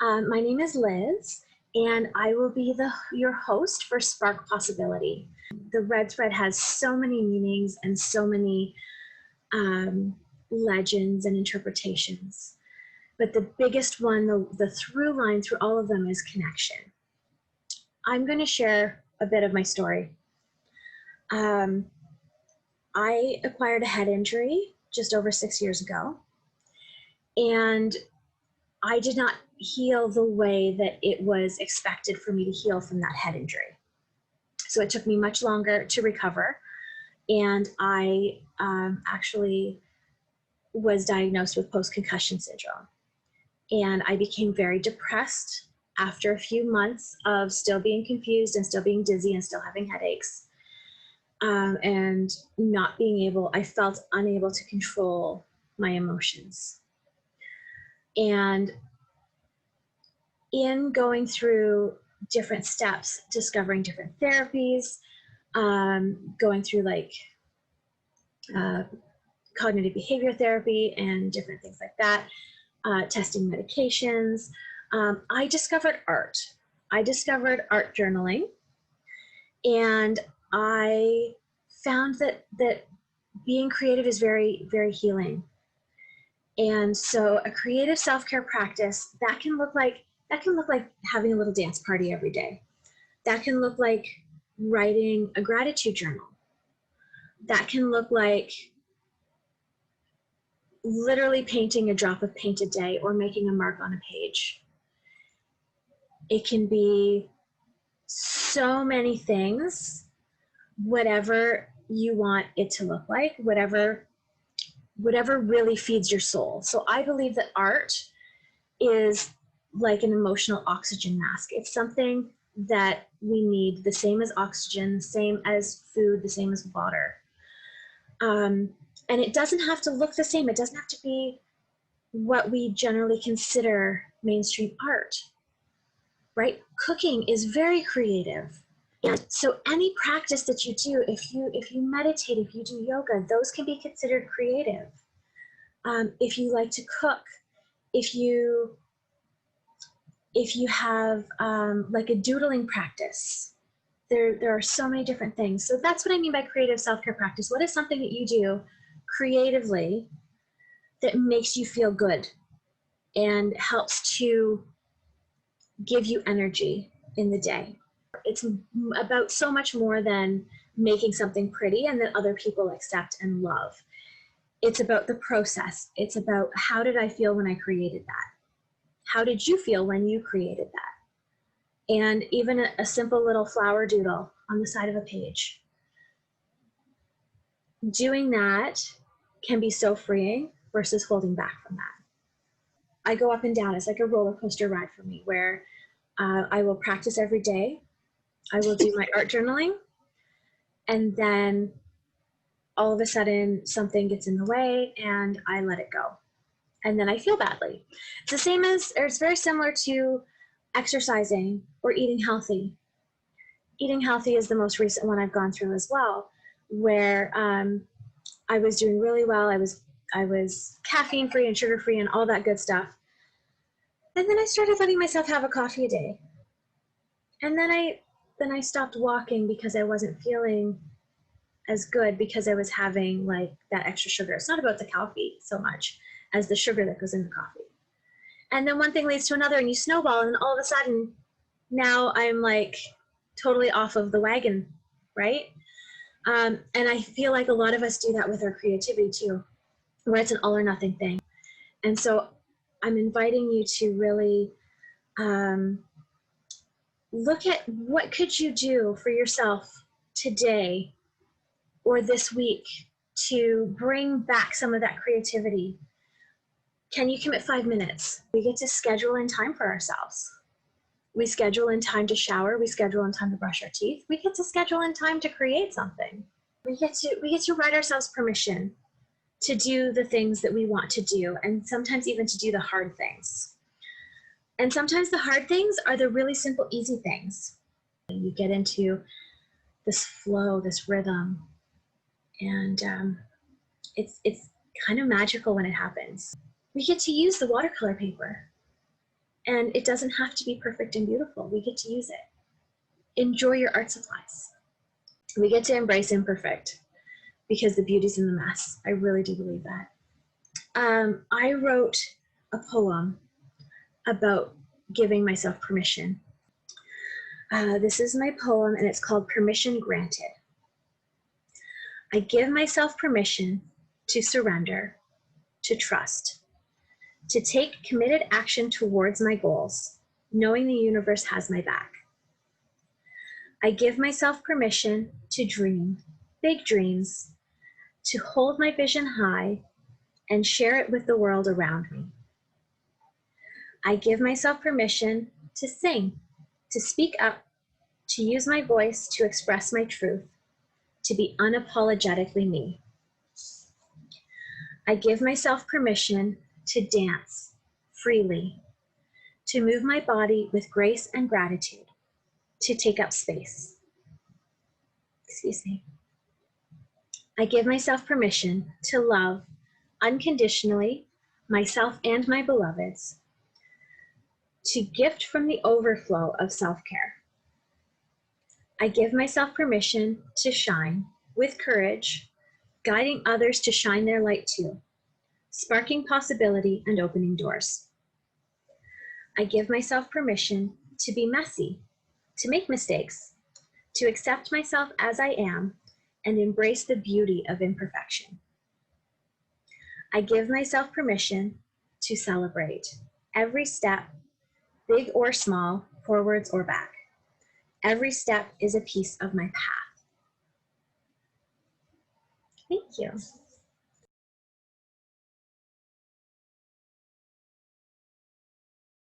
My name is Liz, and I will be your host for Spark Possibility. The red thread has so many meanings and so many legends and interpretations. But the biggest one, the through line through all of them, is connection. I'm going to share a bit of my story. I acquired a head injury just over 6 years ago, and I did not heal the way that it was expected for me to heal from that head injury. So it took me much longer to recover, and I actually was diagnosed with post-concussion syndrome. And I became very depressed after a few months of still being confused and still being dizzy and still having headaches. And not being able, I felt unable to control my emotions. And in going through different steps, discovering different therapies, going through cognitive behavior therapy and different things like that, testing medications, I discovered art. I discovered art journaling, and I found that being creative is very, very healing. And so a creative self-care practice that can look like having a little dance party every day. That can look like writing a gratitude journal. That can look like literally painting a drop of paint a day or making a mark on a page. It can be so many things, whatever you want it to look like, whatever really feeds your soul. So I believe that art is like an emotional oxygen mask. It's something that we need, the same as oxygen, the same as food, the same as water. And it doesn't have to look the same. It doesn't have to be what we generally consider mainstream art, right? Cooking is very creative. And so any practice that you do, if you meditate, if you do yoga, those can be considered creative. If you like to cook, if you have like a doodling practice, there are so many different things. So that's what I mean by creative self-care practice. What is something that you do creatively that makes you feel good and helps to give you energy in the day? It's about so much more than making something pretty and that other people accept and love. It's about the process. It's about, how did I feel when I created that? How did you feel when you created that? And even a simple little flower doodle on the side of a page. Doing that can be so freeing versus holding back from that. I go up and down. It's like a roller coaster ride for me, where I will practice every day. I will do my art journaling, and then all of a sudden something gets in the way and I let it go. And then I feel badly. It's the same as, or it's very similar to exercising or eating healthy. Eating healthy is the most recent one I've gone through as well, where I was doing really well. I was caffeine free and sugar free and all that good stuff. And then I started letting myself have a coffee a day. And then I stopped walking because I wasn't feeling as good because I was having like that extra sugar. It's not about the coffee so much as the sugar that goes in the coffee. And then one thing leads to another and you snowball, and all of a sudden now I'm like totally off of the wagon, right? And I feel like a lot of us do that with our creativity too, where it's an all or nothing thing. And so I'm inviting you to really look at what could you do for yourself today or this week to bring back some of that creativity. Can you commit 5 minutes? We get to schedule in time for ourselves. We schedule in time to shower. We schedule in time to brush our teeth. We get to schedule in time to create something. We get to write ourselves permission to do the things that we want to do, and sometimes even to do the hard things. And sometimes the hard things are the really simple, easy things. You get into this flow, this rhythm, and it's kind of magical when it happens. We get to use the watercolor paper. And it doesn't have to be perfect and beautiful. We get to use it. Enjoy your art supplies. We get to embrace imperfect because the beauty's in the mess. I really do believe that. I wrote a poem about giving myself permission. This is my poem, and it's called Permission Granted. I give myself permission to surrender, to trust, to take committed action towards my goals, knowing the universe has my back. I give myself permission to dream big dreams, to hold my vision high and share it with the world around me. I give myself permission to sing, to speak up, to use my voice to express my truth, to be unapologetically me. I give myself permission to dance freely, to move my body with grace and gratitude, to take up space. Excuse me. I give myself permission to love unconditionally myself and my beloveds, to gift from the overflow of self-care. I give myself permission to shine with courage, guiding others to shine their light too, sparking possibility and opening doors. I give myself permission to be messy, to make mistakes, to accept myself as I am and embrace the beauty of imperfection. I give myself permission to celebrate every step, big or small, forwards or back. Every step is a piece of my path. Thank you.